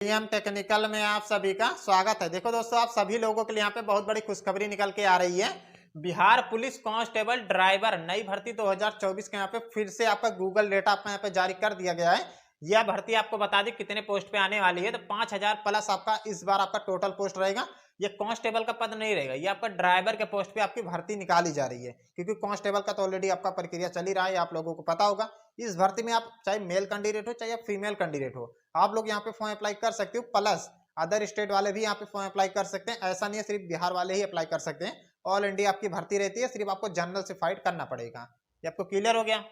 PM technical में आप सभी का स्वागत है। देखो दोस्तों, आप सभी लोगों के लिए यहाँ पे बहुत बड़ी खुशखबरी निकल के आ रही है। बिहार पुलिस कांस्टेबल ड्राइवर नई भर्ती 2024 के यहाँ पे फिर से आपका गूगल डेटा आपका यहाँ पे जारी कर दिया गया है। यह भर्ती आपको बता दी कितने पोस्ट पे आने वाली है, तो 5000 प्लस आपका इस बार आपका टोटल पोस्ट रहेगा। ये कांस्टेबल का पद नहीं रहेगा, ये आपका ड्राइवर के पोस्ट पे आपकी भर्ती निकाली जा रही है, क्योंकि कांस्टेबल का तो ऑलरेडी आपका प्रक्रिया चल ही रहा है, आप लोगों को पता होगा। इस भर्ती में आप चाहे मेल कैंडिडेट हो चाहे फीमेल कैंडिडेट हो, आप लोग यहाँ पे फॉर्म अप्लाई कर सकते हो। प्लस अदर स्टेट वाले भी यहाँ पे फॉर्म अप्लाई कर सकते हैं। ऐसा नहीं है सिर्फ बिहार वाले ही अप्लाई कर सकते हैं, ऑल इंडिया आपकी भर्ती रहती है। सिर्फ आपको जनरल से फाइट करना पड़ेगा। ये आपको क्लियर हो गया।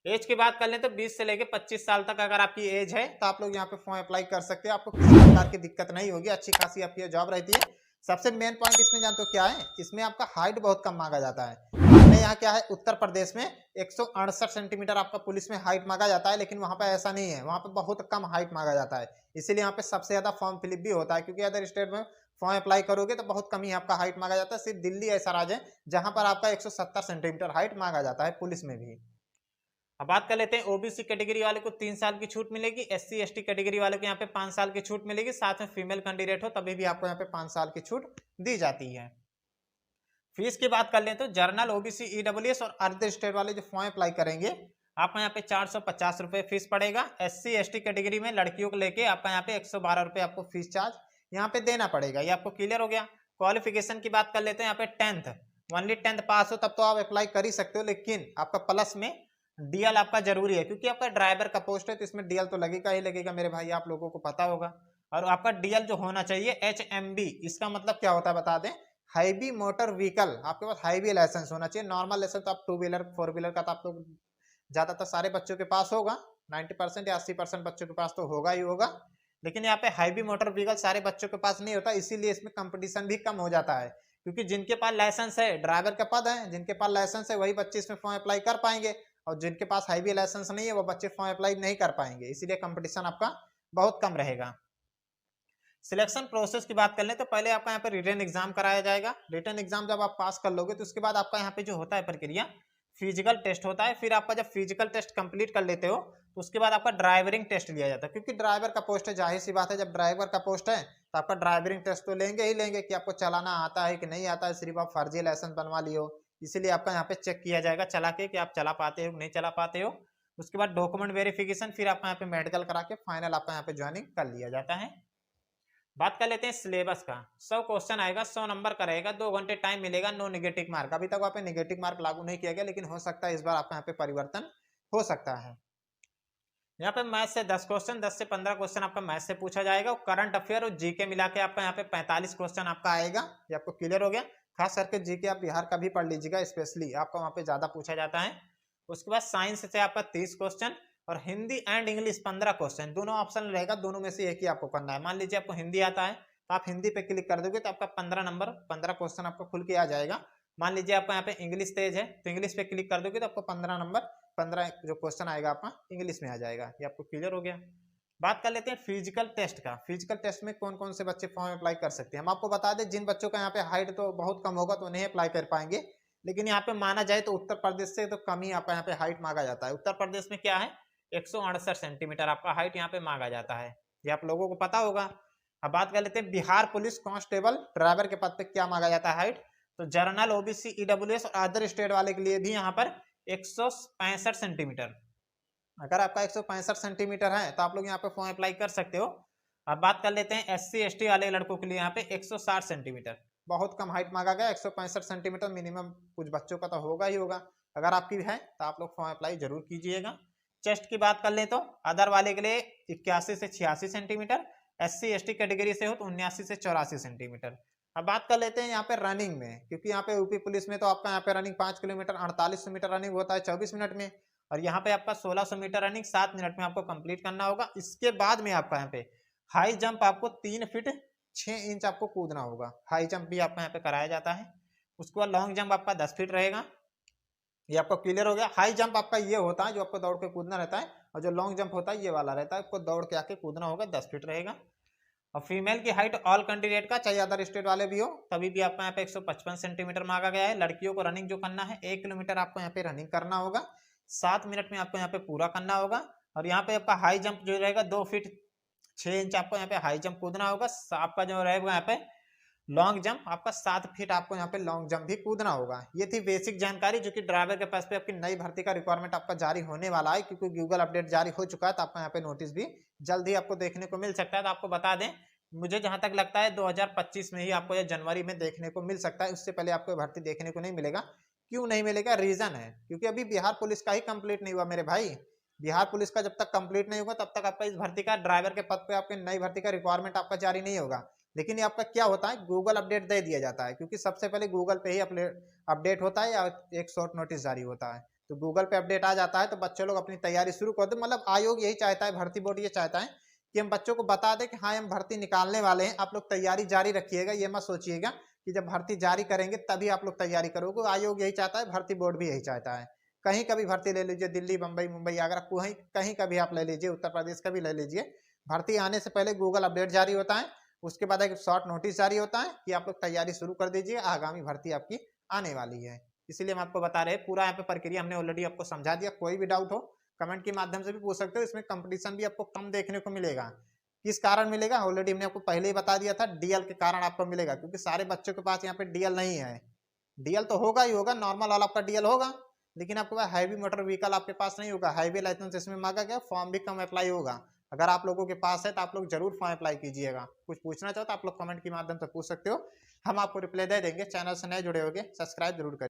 एज की बात कर लें तो 20 से लेकर 25 साल तक अगर आपकी एज है तो आप लोग यहाँ पे फॉर्म अप्लाई कर सकते हैं। आपको किसी प्रकार की दिक्कत नहीं होगी, अच्छी खासी आपकी जॉब रहती है। सबसे मेन पॉइंट इसमें जानते हो क्या है, इसमें आपका हाइट बहुत कम मांगा जाता है। अपने यहाँ क्या है, उत्तर प्रदेश में 168 सेंटीमीटर आपका पुलिस में हाइट मांगा जाता है, लेकिन वहां पर ऐसा नहीं है, वहां पर बहुत कम हाइट मांगा जाता है। इसीलिए यहाँ पे सबसे ज्यादा फॉर्म फिलिप भी होता है, क्योंकि अदर स्टेट में फॉर्म अप्लाई करोगे तो बहुत कम ही आपका हाइट मांगा जाता है। सिर्फ दिल्ली ऐसा राज्य है जहां पर आपका 170 सेंटीमीटर हाइट मांगा जाता है पुलिस में भी। अब बात कर लेते हैं ओबीसी कैटेगरी वाले को 3 साल की छूट मिलेगी, एससी एसटी कैटेगरी वाले को यहाँ पे 5 साल की छूट मिलेगी, साथ में फीमेल कैंडिडेट हो तभी भी आपको यहाँ पे 5 साल की छूट दी जाती है। फीस की बात कर लें तो जर्नल ओबीसी ईडब्ल्यूएस और अदर स्टेट वाले जो फॉर्म अप्लाई करेंगे, आपको यहाँ पे 450 रुपये फीस पड़ेगा। एससी एसटी कैटेगरी में लड़कियों को लेके आपका यहाँ पे 112 रुपये आपको फीस चार्ज यहाँ पे देना पड़ेगा। ये आपको क्लियर हो गया। क्वालिफिकेशन की बात कर लेते हैं, यहाँ पे 10th ओनली 10th पास हो तब तो आप अप्लाई कर ही सकते हो, लेकिन आपका प्लस में डीएल आपका जरूरी है, क्योंकि आपका ड्राइवर का पोस्ट है तो इसमें डीएल तो लगेगा ही लगेगा मेरे भाई, आप लोगों को पता होगा। और आपका डीएल जो होना चाहिए एचएमबी, इसका मतलब क्या होता है बता दें, हाईवी मोटर व्हीकल। आपके पास हाईवी लाइसेंस होना चाहिए। नॉर्मल लाइसेंस तो आप 2 व्हीलर 4 व्हीलर का तो आप लोग ज्यादातर सारे बच्चों के पास होगा, 90% या 80% बच्चों के पास तो होगा ही होगा। लेकिन यहाँ पे हाईवी मोटर व्हीकल सारे बच्चों के पास नहीं होता, इसीलिए इसमें कंपटीशन भी कम हो जाता है, क्योंकि जिनके पास लाइसेंस है, ड्राइवर का पद है, जिनके पास लाइसेंस है वही बच्चे इसमें फॉर्म अप्लाई कर पाएंगे, और जिनके पास हाईवी लाइसेंस नहीं है वो बच्चे फॉर्म अप्लाई नहीं कर पाएंगे, इसीलिए कंपटीशन आपका बहुत कम रहेगा। सिलेक्शन प्रोसेस की बात कर लें तो पहले आपका यहाँ पे रिटन एग्जाम कराया जाएगा। रिटन एग्जाम जब आप पास कर लोगे तो उसके बाद आपका यहाँ पे जो होता है प्रक्रिया, फिजिकल टेस्ट होता है। फिर आपका जब फिजिकल टेस्ट कंप्लीट कर लेते हो तो उसके बाद आपका ड्राइवरिंग टेस्ट लिया जाता है, क्योंकि ड्राइवर का पोस्ट है, जाहिर सी बात है जब ड्राइवर का पोस्ट है तो आपका ड्राइवरिंग टेस्ट तो लेंगे ही लेंगे कि आपको चलाना आता है कि नहीं आता है, सिर्फ आप फर्जी लाइसेंस बनवा लियो। इसीलिए आपका यहाँ पे चेक किया जाएगा चला के कि आप चला पाते हो नहीं चला पाते हो। उसके बाद डॉक्यूमेंट वेरिफिकेशन, फिर आपका यहाँ पे मेडिकल करा के फाइनल आपका यहाँ पे ज्वाइनिंग कर लिया जाता है। बात कर लेते हैं सिलेबस का। 100 क्वेश्चन आएगा, 100 नंबर का रहेगा, 2 घंटे टाइम मिलेगा, नो निगेटिव मार्क। अभी तक वहाँ पे निगेटिव मार्क लागू नहीं किया गया, लेकिन हो सकता है इस बार आपका यहाँ पे परिवर्तन हो सकता है। यहाँ पे मैथ से 10 क्वेश्चन, 10 से 15 क्वेश्चन आपका मैथ से पूछा जाएगा, और करंट अफेयर और जीके मिला के आपका यहाँ पे 45 क्वेश्चन आपका आएगा। ये आपको क्लियर हो गया। खास करके जीके आप बिहार का भी पढ़ लीजिएगा, स्पेशली आपका वहाँ पे ज्यादा पूछा जाता है। उसके बाद साइंस से आपका 30 क्वेश्चन, और हिंदी एंड इंग्लिश 15 क्वेश्चन। दोनों ऑप्शन रहेगा, दोनों में से एक ही आपको करना है। मान लीजिए आपको हिंदी आता है तो आप हिंदी पे क्लिक कर दोगे तो आपका 15 नंबर 15 क्वेश्चन आपको खुल के आ जाएगा। मान लीजिए आपको यहाँ पे इंग्लिश तेज है तो इंग्लिश पे क्लिक कर दोगे तो आपको 15 नंबर 15 जो क्वेश्चन आएगा आपका इंग्लिश में आ जाएगा। ये आपको क्लियर हो गया। बात कर लेते हैं फिजिकल टेस्ट का। फिजिकल टेस्ट में कौन कौन से बच्चे फॉर्म अप्लाई कर सकते हैं, हम आपको बता दें। जिन बच्चों का यहाँ पे हाइट तो बहुत कम होगा तो नहीं अप्लाई कर पाएंगे, लेकिन यहाँ पे माना जाए तो उत्तर प्रदेश से तो कम ही आपका यहाँ पे हाइट मांगा जाता है। उत्तर प्रदेश में क्या है, 168 सेंटीमीटर आपका हाइट यहाँ पे मांगा जाता है, ये आप लोगों को पता होगा। अब बात कर लेते हैं बिहार पुलिस कांस्टेबल ड्राइवर के पद पे क्या मांगा जाता है हाइट। तो जर्नल ओबीसी ईडब्ल्यूएस और अदर स्टेट वाले के लिए भी यहाँ पर 165 सेंटीमीटर। अगर आपका 165 सेंटीमीटर है तो आप लोग यहाँ पे फॉर्म अप्लाई कर सकते हो। अब बात कर लेते हैं एससी एसटी वाले लड़कों के लिए यहाँ पे 160 सेंटीमीटर, बहुत कम हाइट मांगा गया। 165 सेंटीमीटर मिनिमम कुछ बच्चों का तो होगा ही होगा। अगर आपकी भी है तो आप लोग फॉर्म अप्लाई जरूर कीजिएगा। चेस्ट की बात कर लें तो अदर वाले के लिए 81 से 86 सेंटीमीटर, एससी एसटी कैटेगरी से हो तो 79 से 84 सेंटीमीटर। अब बात कर लेते हैं यहाँ पे रनिंग में, क्योंकि यहाँ पे यूपी पुलिस में तो आपका यहाँ पे रनिंग 5 किलोमीटर 4800 मीटर रनिंग होता है 24 मिनट में, और यहाँ पे आपका 1600 मीटर रनिंग 7 मिनट में आपको कंप्लीट करना होगा। इसके बाद में आपका यहाँ पे हाई जंप आपको 3 फीट 6 इंच आपको कूदना होगा। हाई जंप भी आपका यहाँ पे कराया जाता है। उसके बाद लॉन्ग जंप आपका 10 फीट रहेगा। ये आपको क्लियर हो गया। हाई जंप आपका ये होता है जो आपको दौड़ के कूदना रहता है, और जो लॉन्ग जंप होता है ये वाला रहता है, आपको दौड़ के आके कूदना होगा, 10 फीट रहेगा। और फीमेल की हाइट ऑल कैंडिडेट का, चाहे अदर स्टेट वाले भी हो तभी भी आपका यहाँ पे 155 सेंटीमीटर मांगा गया है। लड़कियों को रनिंग जो करना है 1 किलोमीटर आपको यहाँ पे रनिंग करना होगा, 7 मिनट में आपको यहाँ पे पूरा करना होगा। और यहाँ पे आपका हाई जंप जो रहेगा 2 फीट 6 इंच आपको यहाँ पे हाई जंप कूदना होगा। आपका जो रहेगा यहाँ पे लॉन्ग जंप, आपका 7 फीट आपको यहाँ पे लॉन्ग जंप भी कूदना होगा। ये थी बेसिक जानकारी जो कि ड्राइवर के पास पे आपकी नई भर्ती का रिक्वायरमेंट आपका जारी होने वाला है, क्योंकि गूगल अपडेट जारी हो चुका है। तो आपको यहाँ पे नोटिस भी जल्द ही आपको देखने को मिल सकता है। तो आपको बता दें, मुझे जहां तक लगता है 2025 में ही आपको या जनवरी में देखने को मिल सकता है, उससे पहले आपको भर्ती देखने को नहीं मिलेगा। क्यों नहीं मिलेगा? रीजन है क्योंकि अभी बिहार पुलिस का ही कंप्लीट नहीं हुआ मेरे भाई। बिहार पुलिस का जब तक कंप्लीट नहीं होगा तब तक आपका इस भर्ती का ड्राइवर के पद पे आपकी नई भर्ती का रिक्वायरमेंट आपका जारी नहीं होगा। लेकिन ये आपका क्या होता है, गूगल अपडेट दे दिया जाता है, क्योंकि सबसे पहले गूगल पे ही अपडेट होता है या एक शॉर्ट नोटिस जारी होता है। तो गूगल पे अपडेट आ जाता है तो बच्चे लोग अपनी तैयारी शुरू कर दे। मतलब आयोग यही चाहता है, भर्ती बोर्ड ये चाहता है कि हम बच्चों को बता दें कि हाँ हम भर्ती निकालने वाले हैं, आप लोग तैयारी जारी रखिएगा। ये मत सोचिएगा कि जब भर्ती जारी करेंगे तभी आप लोग तैयारी करोगे। आयोग यही चाहता है, भर्ती बोर्ड भी यही चाहता है। कहीं का भी भर्ती ले लीजिए, दिल्ली, बम्बई, मुंबई, आगरा, कहीं कहीं का भी आप ले लीजिए, उत्तर प्रदेश का भी ले लीजिए, भर्ती आने से पहले गूगल अपडेट जारी होता है। उसके बाद एक शॉर्ट नोटिस जारी होता है कि आप लोग तैयारी शुरू कर दीजिए, आगामी भर्ती आपकी आने वाली है। इसलिए हम आपको बता रहे हैं, पूरा यहाँ पे प्रक्रिया हमने ऑलरेडी आपको समझा दिया। कोई भी डाउट हो कमेंट के माध्यम से भी पूछ सकते हो। इसमें कंपटीशन भी आपको कम देखने को मिलेगा। किस कारण मिलेगा? ऑलरेडी हमने आपको पहले ही बता दिया था, डीएल के कारण आपको मिलेगा, क्योंकि सारे बच्चों के पास यहाँ पे डीएल नहीं है। डीएल तो होगा ही होगा, नॉर्मल वाला आपका डीएल होगा, लेकिन आपके पास हैवी मोटर व्हीकल आपके पास नहीं होगा। हाईवे लाइसेंस इसमें मांगा गया, फॉर्म भी कम अप्लाई होगा। अगर आप लोगों के पास है तो आप लोग जरूर फॉर्म अप्लाई कीजिएगा। कुछ पूछना चाहो तो आप लोग कमेंट के माध्यम से पूछ सकते हो, हम आपको रिप्लाई दे देंगे। चैनल से नए जुड़े होगे सब्सक्राइब जरूर करें।